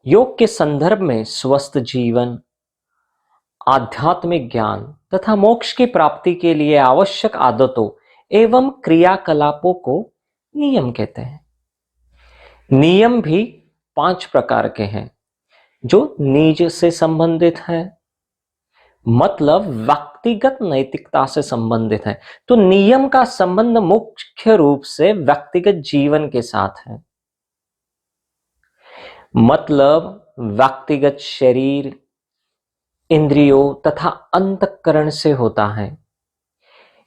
योग के संदर्भ में स्वस्थ जीवन, आध्यात्मिक ज्ञान तथा मोक्ष की प्राप्ति के लिए आवश्यक आदतों एवं क्रियाकलापों को नियम कहते हैं। नियम भी 5 प्रकार के हैं जो निज से संबंधित है, मतलब व्यक्तिगत नैतिकता से संबंधित है। तो नियम का संबंध मुख्य रूप से व्यक्तिगत जीवन के साथ है, मतलब व्यक्तिगत शरीर, इंद्रियों तथा अंतःकरण से होता है।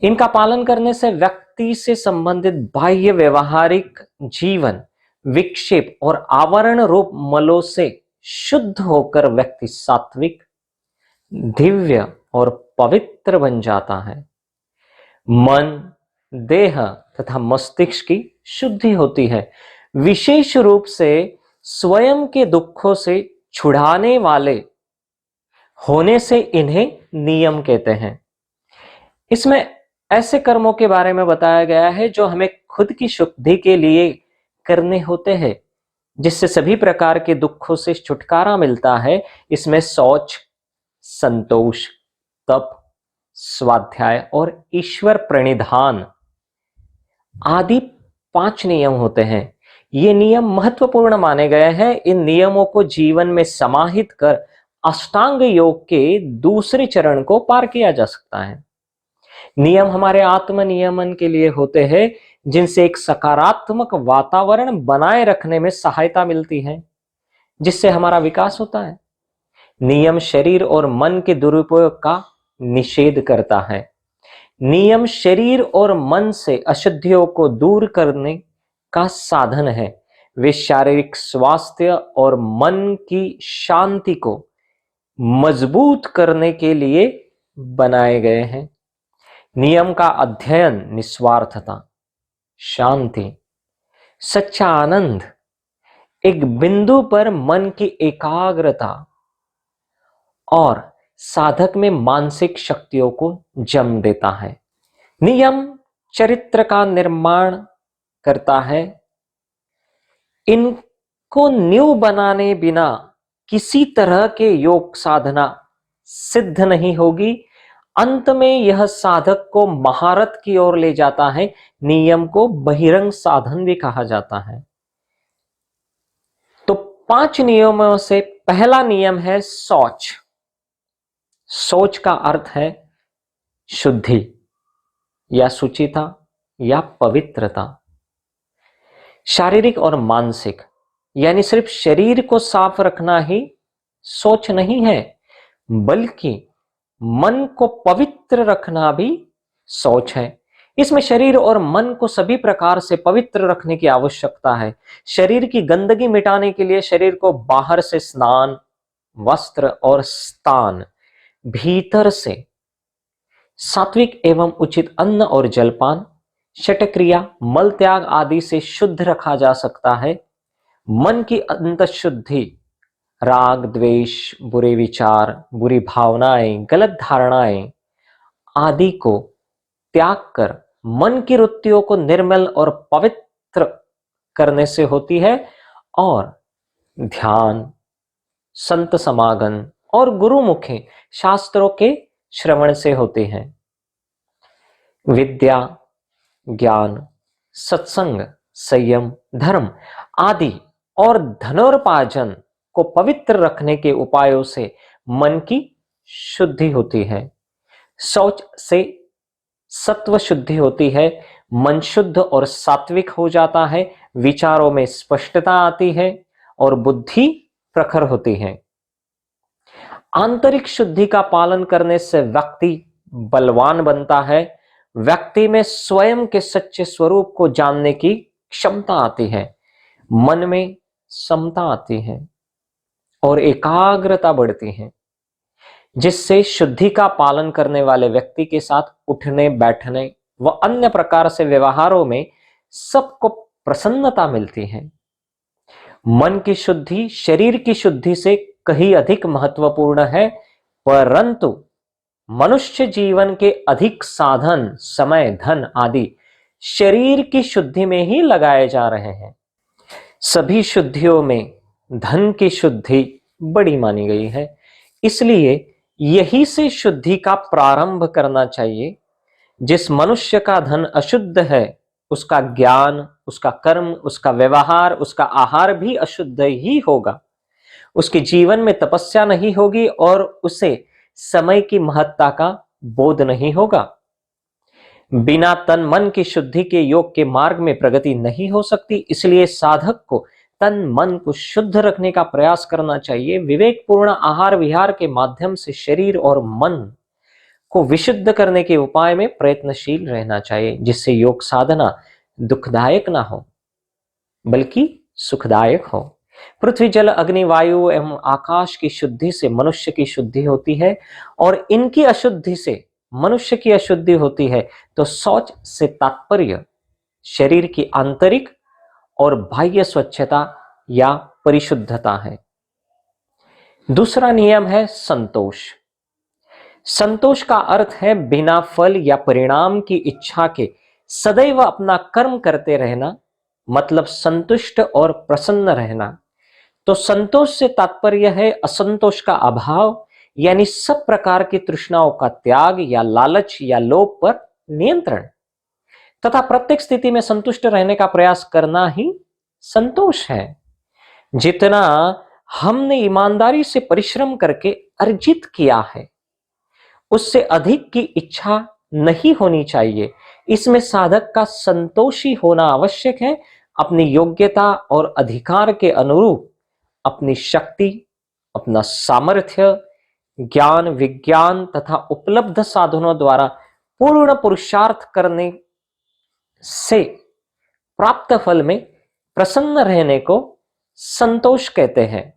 इनका पालन करने से व्यक्ति से संबंधित बाह्य व्यवहारिक जीवन विक्षेप और आवरण रूप मलों से शुद्ध होकर व्यक्ति सात्विक, दिव्य और पवित्र बन जाता है। मन, देह तथा मस्तिष्क की शुद्धि होती है। विशेष रूप से स्वयं के दुखों से छुड़ाने वाले होने से इन्हें नियम कहते हैं। इसमें ऐसे कर्मों के बारे में बताया गया है जो हमें खुद की शुद्धि के लिए करने होते हैं, जिससे सभी प्रकार के दुखों से छुटकारा मिलता है। इसमें शौच, संतोष, तप, स्वाध्याय और ईश्वर प्रणिधान आदि 5 नियम होते हैं। ये नियम महत्वपूर्ण माने गए हैं। इन नियमों को जीवन में समाहित कर अष्टांग योग के दूसरे चरण को पार किया जा सकता है। नियम हमारे आत्म नियमन के लिए होते हैं, जिनसे एक सकारात्मक वातावरण बनाए रखने में सहायता मिलती है, जिससे हमारा विकास होता है। नियम शरीर और मन के दुरुपयोग का निषेध करता है। नियम शरीर और मन से अशुद्धियों को दूर करने का साधन है। वे शारीरिक स्वास्थ्य और मन की शांति को मजबूत करने के लिए बनाए गए हैं। नियम का अध्ययन निस्वार्थता, शांति, सच्चा आनंद, एक बिंदु पर मन की एकाग्रता और साधक में मानसिक शक्तियों को जन्म देता है। नियम चरित्र का निर्माण करता है। इनको नींव बनाने बिना किसी तरह के योग साधना सिद्ध नहीं होगी। अंत में यह साधक को महारत की ओर ले जाता है। नियम को बहिरंग साधन भी कहा जाता है। तो 5 नियमों से पहला नियम है शौच। शौच का अर्थ है शुद्धि या शुचिता या पवित्रता। शारीरिक और मानसिक, यानी सिर्फ शरीर को साफ रखना ही शौच नहीं है, बल्कि मन को पवित्र रखना भी शौच है। इसमें शरीर और मन को सभी प्रकार से पवित्र रखने की आवश्यकता है। शरीर की गंदगी मिटाने के लिए शरीर को बाहर से स्नान, वस्त्र और स्थान, भीतर से सात्विक एवं उचित अन्न और जलपान, शटक्रिया, मल त्याग आदि से शुद्ध रखा जा सकता है। मन की अंतःशुद्धि, राग, द्वेष, बुरे विचार, बुरी भावनाएं, गलत धारणाएं आदि को त्याग कर मन की वृत्तियों को निर्मल और पवित्र करने से होती है। और ध्यान, संत समागम और गुरुमुखी शास्त्रों के श्रवण से होती है। विद्या, ज्ञान, सत्संग, संयम, धर्म आदि और धनोपार्जन को पवित्र रखने के उपायों से मन की शुद्धि होती है। शौच से सत्व शुद्धि होती है। मन शुद्ध और सात्विक हो जाता है। विचारों में स्पष्टता आती है और बुद्धि प्रखर होती है। आंतरिक शुद्धि का पालन करने से व्यक्ति बलवान बनता है। व्यक्ति में स्वयं के सच्चे स्वरूप को जानने की क्षमता आती है। मन में समता आती है और एकाग्रता बढ़ती है, जिससे शुद्धि का पालन करने वाले व्यक्ति के साथ उठने, बैठने व अन्य प्रकार से व्यवहारों में सबको प्रसन्नता मिलती है। मन की शुद्धि शरीर की शुद्धि से कहीं अधिक महत्वपूर्ण है, परंतु मनुष्य जीवन के अधिक साधन, समय, धन आदि शरीर की शुद्धि में ही लगाए जा रहे हैं। सभी शुद्धियों में धन की शुद्धि बड़ी मानी गई है, इसलिए यही से शुद्धि का प्रारंभ करना चाहिए। जिस मनुष्य का धन अशुद्ध है, उसका ज्ञान, उसका कर्म, उसका व्यवहार, उसका आहार भी अशुद्ध ही होगा। उसके जीवन में तपस्या नहीं होगी और उसे समय की महत्ता का बोध नहीं होगा। बिना तन मन की शुद्धि के योग के मार्ग में प्रगति नहीं हो सकती। इसलिए साधक को तन मन को शुद्ध रखने का प्रयास करना चाहिए। विवेकपूर्ण आहार विहार के माध्यम से शरीर और मन को विशुद्ध करने के उपाय में प्रयत्नशील रहना चाहिए, जिससे योग साधना दुखदायक ना हो बल्कि सुखदायक हो। पृथ्वी जल अग्नि वायु एवं आकाश की शुद्धि से मनुष्य की शुद्धि होती है और इनकी अशुद्धि से मनुष्य की अशुद्धि होती है। तो शौच से तात्पर्य शरीर की आंतरिक और बाह्य स्वच्छता या परिशुद्धता है। दूसरा नियम है संतोष। संतोष का अर्थ है बिना फल या परिणाम की इच्छा के सदैव अपना कर्म करते रहना, मतलब संतुष्ट और प्रसन्न रहना। तो संतोष से तात्पर्य है असंतोष का अभाव, यानी सब प्रकार की तृष्णाओं का त्याग या लालच या लोभ पर नियंत्रण, तथा प्रत्येक स्थिति में संतुष्ट रहने का प्रयास करना ही संतोष है। जितना हमने ईमानदारी से परिश्रम करके अर्जित किया है, उससे अधिक की इच्छा नहीं होनी चाहिए। इसमें साधक का संतोषी होना आवश्यक है। अपनी योग्यता और अधिकार के अनुरूप अपनी शक्ति, अपना सामर्थ्य, ज्ञान विज्ञान तथा उपलब्ध साधनों द्वारा पूर्ण पुरुषार्थ करने से प्राप्त फल में प्रसन्न रहने को संतोष कहते हैं।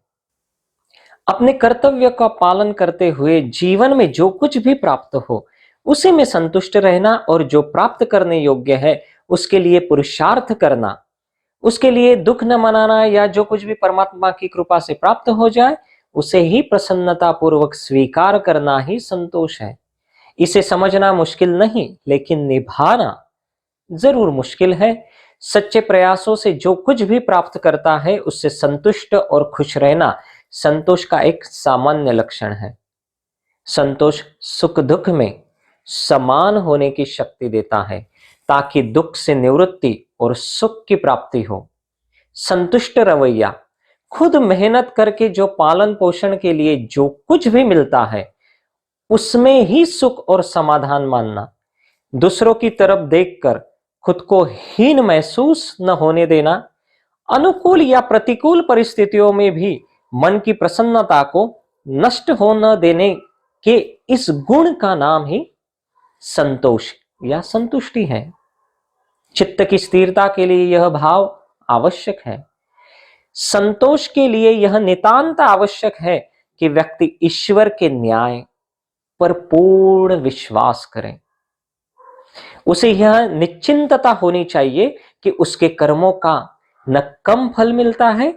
अपने कर्तव्य का पालन करते हुए जीवन में जो कुछ भी प्राप्त हो उसी में संतुष्ट रहना, और जो प्राप्त करने योग्य है उसके लिए पुरुषार्थ करना, उसके लिए दुख न मनाना, या जो कुछ भी परमात्मा की कृपा से प्राप्त हो जाए उसे ही प्रसन्नता पूर्वक स्वीकार करना ही संतोष है। इसे समझना मुश्किल नहीं, लेकिन निभाना जरूर मुश्किल है। सच्चे प्रयासों से जो कुछ भी प्राप्त करता है उससे संतुष्ट और खुश रहना संतोष का एक सामान्य लक्षण है। संतोष सुख दुख में समान होने की शक्ति देता है, ताकि दुख से निवृत्ति और सुख की प्राप्ति हो। संतुष्ट रवैया खुद मेहनत करके जो पालन पोषण के लिए जो कुछ भी मिलता है उसमें ही सुख और समाधान मानना। दूसरों की तरफ देखकर खुद को हीन महसूस न होने देना। अनुकूल या प्रतिकूल परिस्थितियों में भी मन की प्रसन्नता को नष्ट हो न देने के इस गुण का नाम ही संतोष या संतुष्टि है। चित्त की स्थिरता के लिए यह भाव आवश्यक है। संतोष के लिए यह नितांत आवश्यक है कि व्यक्ति ईश्वर के न्याय पर पूर्ण विश्वास करे। उसे यह निश्चिंतता होनी चाहिए कि उसके कर्मों का न कम फल मिलता है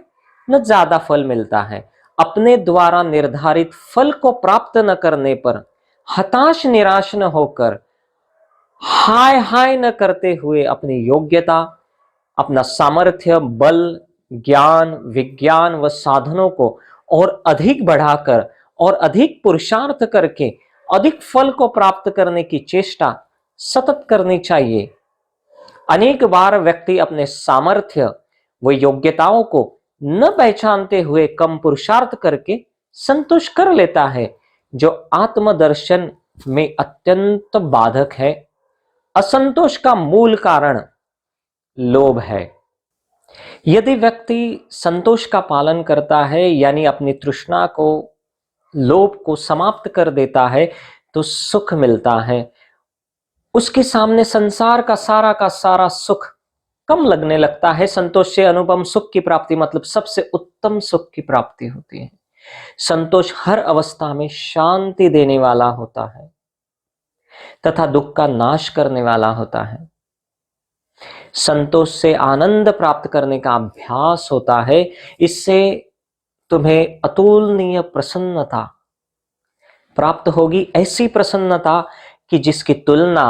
न ज्यादा फल मिलता है। अपने द्वारा निर्धारित फल को प्राप्त न करने पर हताश निराश न होकर हाय हाय न करते हुए अपनी योग्यता, अपना सामर्थ्य, बल, ज्ञान विज्ञान व साधनों को और अधिक बढ़ाकर और अधिक पुरुषार्थ करके अधिक फल को प्राप्त करने की चेष्टा सतत करनी चाहिए। अनेक बार व्यक्ति अपने सामर्थ्य व योग्यताओं को न पहचानते हुए कम पुरुषार्थ करके संतोष कर लेता है, जो आत्मदर्शन में अत्यंत बाधक है। असंतोष का मूल कारण लोभ है। यदि व्यक्ति संतोष का पालन करता है, यानी अपनी तृष्णा को, लोभ को समाप्त कर देता है, तो सुख मिलता है। उसके सामने संसार का सारा सुख कम लगने लगता है। संतोष से अनुपम सुख की प्राप्ति, मतलब सबसे उत्तम सुख की प्राप्ति होती है। संतोष हर अवस्था में शांति देने वाला होता है तथा दुख का नाश करने वाला होता है। संतोष से आनंद प्राप्त करने का अभ्यास होता है। इससे तुम्हें अतुलनीय प्रसन्नता प्राप्त होगी, ऐसी प्रसन्नता कि जिसकी तुलना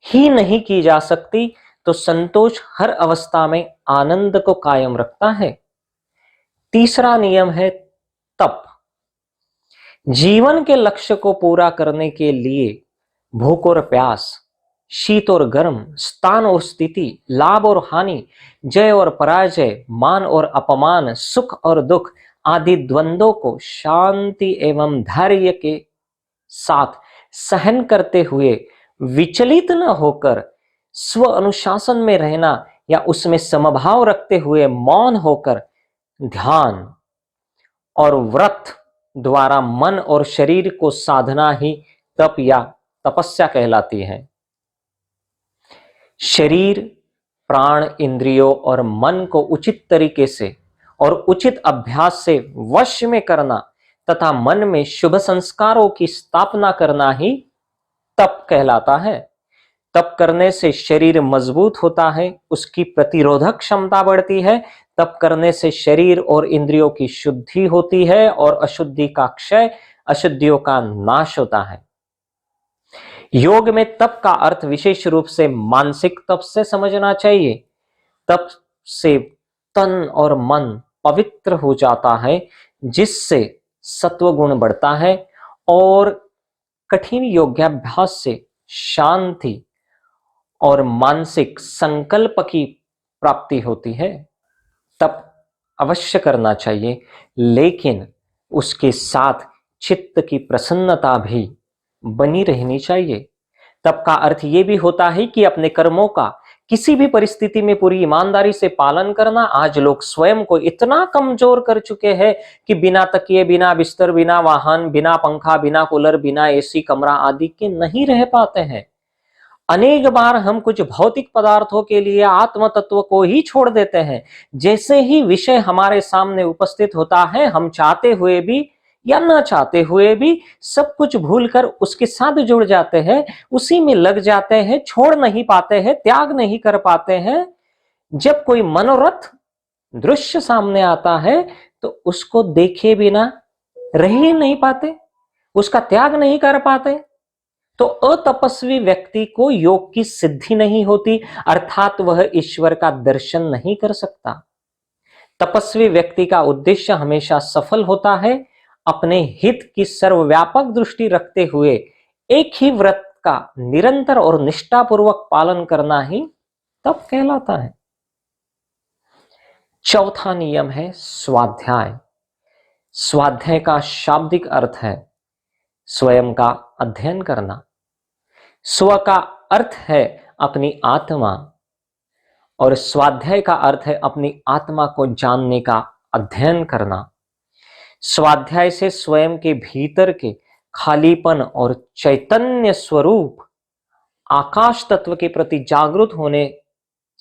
ही नहीं की जा सकती। तो संतोष हर अवस्था में आनंद को कायम रखता है। तीसरा नियम है तप। जीवन के लक्ष्य को पूरा करने के लिए भूख और प्यास, शीत और गर्म, स्थान और स्थिति, लाभ और हानि, जय और पराजय, मान और अपमान, सुख और दुख आदि द्वंद्वों को शांति एवं धैर्य के साथ सहन करते हुए विचलित न होकर स्व अनुशासन में रहना या उसमें समभाव रखते हुए मौन होकर ध्यान और व्रत द्वारा मन और शरीर को साधना ही तप या तपस्या कहलाती है। शरीर, प्राण, इंद्रियों और मन को उचित तरीके से और उचित अभ्यास से वश में करना तथा मन में शुभ संस्कारों की स्थापना करना ही तप कहलाता है। तप करने से शरीर मजबूत होता है, उसकी प्रतिरोधक क्षमता बढ़ती है। तप करने से शरीर और इंद्रियों की शुद्धि होती है और अशुद्धि का क्षय, अशुद्धियों का नाश होता है। योग में तप का अर्थ विशेष रूप से मानसिक तप से समझना चाहिए। तप से तन और मन पवित्र हो जाता है, जिससे सत्व गुण बढ़ता है और कठिन योगाभ्यास से शांति और मानसिक संकल्प की प्राप्ति होती है। तप अवश्य करना चाहिए, लेकिन उसके साथ चित्त की प्रसन्नता भी बनी रहनी चाहिए। तप का अर्थ यह भी होता है कि अपने कर्मों का किसी भी परिस्थिति में पूरी ईमानदारी से पालन करना। आज लोग स्वयं को इतना कमजोर कर चुके हैं कि बिना तकिए, बिना बिस्तर, बिना वाहन, बिना पंखा, बिना कूलर, बिना एसी कमरा आदि के नहीं रह पाते हैं। अनेक बार हम कुछ भौतिक पदार्थों के लिए आत्म तत्व को ही छोड़ देते हैं। जैसे ही विषय हमारे सामने उपस्थित होता है, हम चाहते हुए भी या न चाहते हुए भी सब कुछ भूलकर उसके साथ जुड़ जाते हैं, उसी में लग जाते हैं, छोड़ नहीं पाते हैं, त्याग नहीं कर पाते हैं। जब कोई मनोरथ दृश्य सामने आता है तो उसको देखे बिना रह ही नहीं पाते, उसका त्याग नहीं कर पाते। तो अतपस्वी व्यक्ति को योग की सिद्धि नहीं होती, अर्थात वह ईश्वर का दर्शन नहीं कर सकता। तपस्वी व्यक्ति का उद्देश्य हमेशा सफल होता है। अपने हित की सर्वव्यापक दृष्टि रखते हुए एक ही व्रत का निरंतर और निष्ठापूर्वक पालन करना ही तप कहलाता है। चौथा नियम है स्वाध्याय। स्वाध्याय का शाब्दिक अर्थ है स्वयं का अध्ययन करना। स्व का अर्थ है अपनी आत्मा और स्वाध्याय का अर्थ है अपनी आत्मा को जानने का अध्ययन करना। स्वाध्याय से स्वयं के भीतर के खालीपन और चैतन्य स्वरूप आकाश तत्व के प्रति जागरूक होने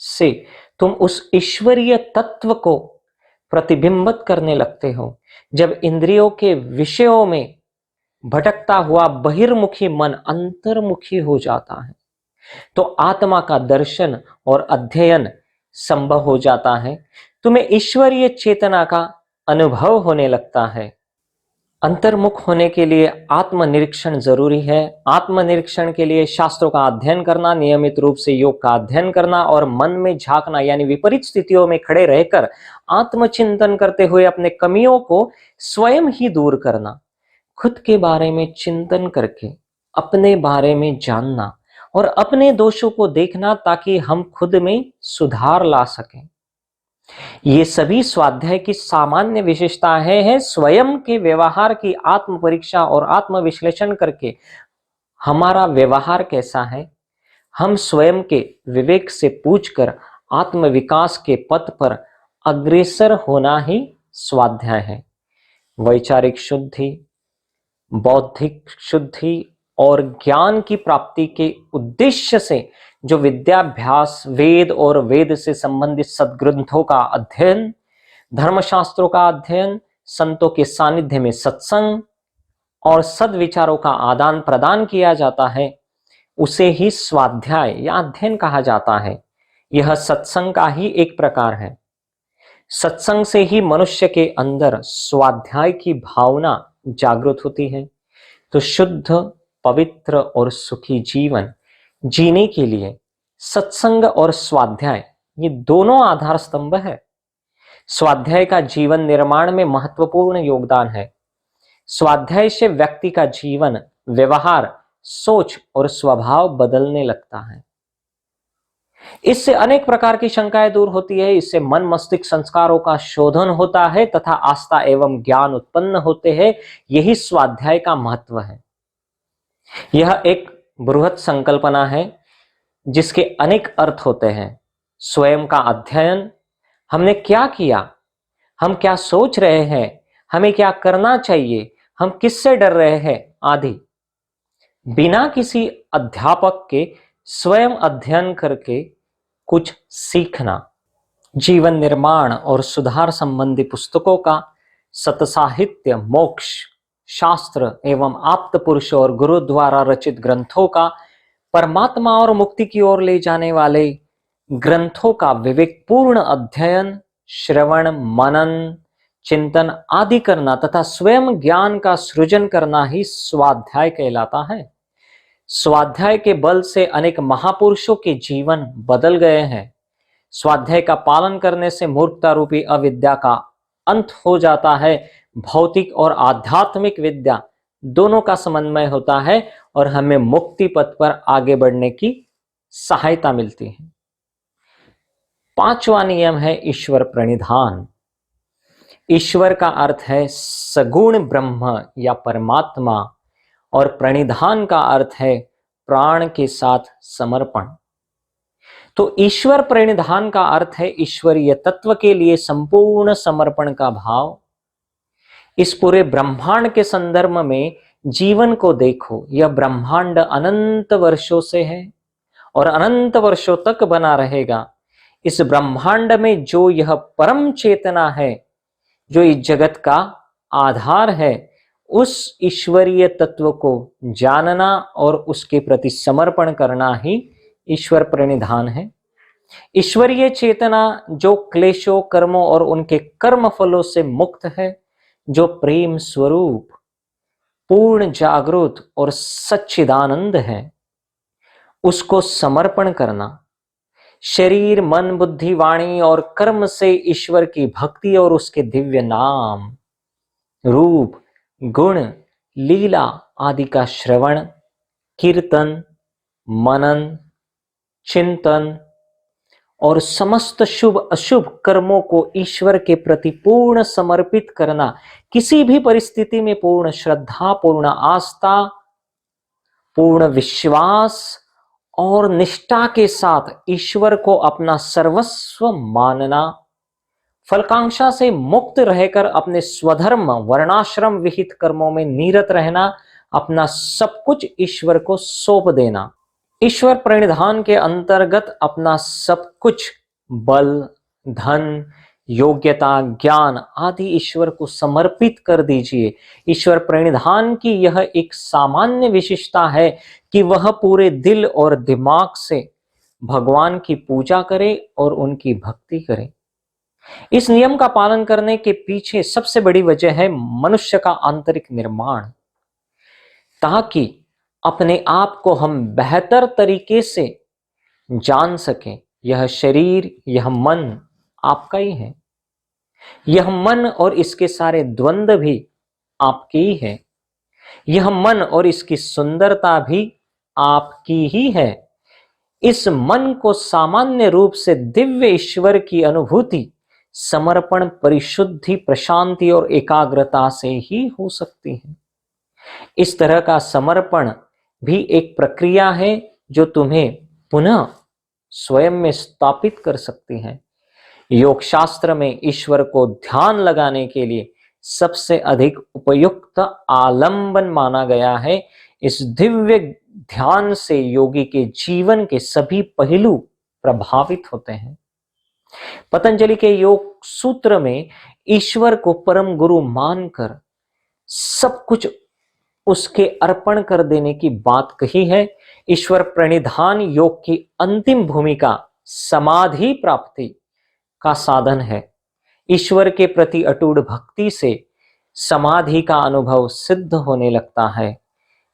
से तुम उस ईश्वरीय तत्व को प्रतिबिंबित करने लगते हो। जब इंद्रियों के विषयों में भटकता हुआ बहिर्मुखी मन अंतर्मुखी हो जाता है, तो आत्मा का दर्शन और अध्ययन संभव हो जाता है। तुम्हें ईश्वरीय चेतना का अनुभव होने लगता है। अंतर्मुख होने के लिए आत्मनिरीक्षण जरूरी है। आत्मनिरीक्षण के लिए शास्त्रों का अध्ययन करना, नियमित रूप से योग का अध्ययन करना और मन में झांकना, यानी विपरीत स्थितियों में खड़े रहकर आत्मचिंतन करते हुए अपने कमियों को स्वयं ही दूर करना, खुद के बारे में चिंतन करके अपने बारे में जानना और अपने दोषों को देखना, ताकि हम खुद में सुधार ला सकें। ये सभी स्वाध्याय की सामान्य विशेषताएं हैं। स्वयं के व्यवहार की आत्म परीक्षा और आत्म विश्लेषण करके हमारा व्यवहार कैसा है, हम स्वयं के विवेक से पूछकर आत्म विकास के पथ पर अग्रसर होना ही स्वाध्याय है। वैचारिक शुद्धि, बौद्धिक शुद्धि और ज्ञान की प्राप्ति के उद्देश्य से जो विद्याभ्यास, वेद और वेद से संबंधित सद्ग्रंथों का अध्ययन, धर्मशास्त्रों का अध्ययन, संतों के सानिध्य में सत्संग और सद्विचारों का आदान प्रदान किया जाता है, उसे ही स्वाध्याय या अध्ययन कहा जाता है। यह सत्संग का ही एक प्रकार है। सत्संग से ही मनुष्य के अंदर स्वाध्याय की भावना जागृत होती है। तो शुद्ध, पवित्र और सुखी जीवन जीने के लिए सत्संग और स्वाध्याय ये दोनों आधार स्तंभ है। स्वाध्याय का जीवन निर्माण में महत्वपूर्ण योगदान है। स्वाध्याय से व्यक्ति का जीवन, व्यवहार, सोच और स्वभाव बदलने लगता है। इससे अनेक प्रकार की शंकाएं दूर होती है। इससे मन मस्तिष्क संस्कारों का शोधन होता है तथा आस्था एवं ज्ञान उत्पन्न होते हैं। यही स्वाध्याय का महत्व है। यह एक बृहत संकल्पना है जिसके अनेक अर्थ होते हैं। स्वयं का अध्ययन, हमने क्या किया, हम क्या सोच रहे हैं, हमें क्या करना चाहिए, हम किससे डर रहे हैं आदि। बिना किसी अध्यापक के स्वयं अध्ययन करके कुछ सीखना। जीवन निर्माण और सुधार संबंधी पुस्तकों का, सतसाहित्य, मोक्ष शास्त्र एवं आप्त पुरुष और गुरु द्वारा रचित ग्रंथों का, परमात्मा और मुक्ति की ओर ले जाने वाले ग्रंथों का विवेकपूर्ण अध्ययन, श्रवण, मनन, चिंतन आदि करना तथा स्वयं ज्ञान का सृजन करना ही स्वाध्याय कहलाता है। स्वाध्याय के बल से अनेक महापुरुषों के जीवन बदल गए हैं। स्वाध्याय का पालन करने से मूर्खता रूपी अविद्या का अंत हो जाता है। भौतिक और आध्यात्मिक विद्या दोनों का समन्वय होता है और हमें मुक्ति पथ पर आगे बढ़ने की सहायता मिलती है। पांचवा नियम है ईश्वर प्रणिधान। ईश्वर का अर्थ है सगुण ब्रह्म या परमात्मा और प्रणिधान का अर्थ है प्राण के साथ समर्पण। तो ईश्वर प्रणिधान का अर्थ है ईश्वरीय तत्व के लिए संपूर्ण समर्पण का भाव। इस पूरे ब्रह्मांड के संदर्भ में जीवन को देखो। यह ब्रह्मांड अनंत वर्षों से है और अनंत वर्षों तक बना रहेगा। इस ब्रह्मांड में जो यह परम चेतना है, जो इस जगत का आधार है, उस ईश्वरीय तत्व को जानना और उसके प्रति समर्पण करना ही ईश्वर प्रणिधान है। ईश्वरीय चेतना जो क्लेशों, कर्मों और उनके कर्म फलों से मुक्त है, जो प्रेम स्वरूप, पूर्ण जागृत और सच्चिदानंद है, उसको समर्पण करना। शरीर, मन, बुद्धि, वाणी और कर्म से ईश्वर की भक्ति और उसके दिव्य नाम, रूप, गुण, लीला आदि का श्रवण, कीर्तन, मनन, चिंतन और समस्त शुभ अशुभ कर्मों को ईश्वर के प्रति पूर्ण समर्पित करना। किसी भी परिस्थिति में पूर्ण श्रद्धा, पूर्ण आस्था, पूर्ण विश्वास और निष्ठा के साथ ईश्वर को अपना सर्वस्व मानना। फलकांक्षा से मुक्त रहकर अपने स्वधर्म, वर्णाश्रम विहित कर्मों में निरत रहना, अपना सब कुछ ईश्वर को सौंप देना। ईश्वर प्रणिधान के अंतर्गत अपना सब कुछ, बल, धन, योग्यता, ज्ञान आदि ईश्वर को समर्पित कर दीजिए। ईश्वर प्रणिधान की यह एक सामान्य विशेषता है कि वह पूरे दिल और दिमाग से भगवान की पूजा करे और उनकी भक्ति करे। इस नियम का पालन करने के पीछे सबसे बड़ी वजह है मनुष्य का आंतरिक निर्माण, ताकि अपने आप को हम बेहतर तरीके से जान सकें। यह शरीर, यह मन आपका ही है। यह मन और इसके सारे द्वंद्व भी आपके ही है। यह मन और इसकी सुंदरता भी आपकी ही है। इस मन को सामान्य रूप से दिव्य ईश्वर की अनुभूति, समर्पण, परिशुद्धि, प्रशांति और एकाग्रता से ही हो सकती है। इस तरह का समर्पण भी एक प्रक्रिया है जो तुम्हें पुनः स्वयं में स्थापित कर सकती है। योग शास्त्र में ईश्वर को ध्यान लगाने के लिए सबसे अधिक उपयुक्त आलंबन माना गया है। इस दिव्य ध्यान से योगी के जीवन के सभी पहलू प्रभावित होते हैं। पतंजलि के योग सूत्र में ईश्वर को परम गुरु मानकर सब कुछ उसके अर्पण कर देने की बात कही है। ईश्वर प्रणिधान योग की अंतिम भूमिका समाधि प्राप्ति का साधन है। ईश्वर के प्रति अटूट भक्ति से समाधि का अनुभव सिद्ध होने लगता है।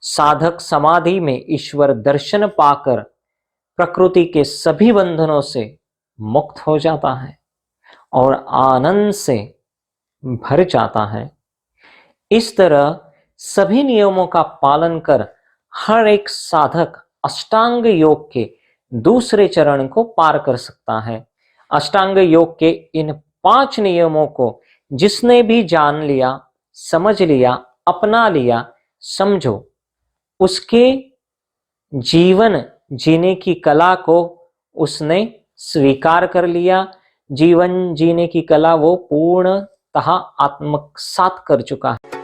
साधक समाधि में ईश्वर दर्शन पाकर प्रकृति के सभी बंधनों से मुक्त हो जाता है और आनंद से भर जाता है। इस तरह सभी नियमों का पालन कर हर एक साधक अष्टांग योग के दूसरे चरण को पार कर सकता है। अष्टांग योग के इन 5 नियमों को जिसने भी जान लिया, समझ लिया, अपना लिया, समझो, उसके जीवन जीने की कला को उसने स्वीकार कर लिया। जीवन जीने की कला वो पूर्णतः आत्मसात कर चुका है।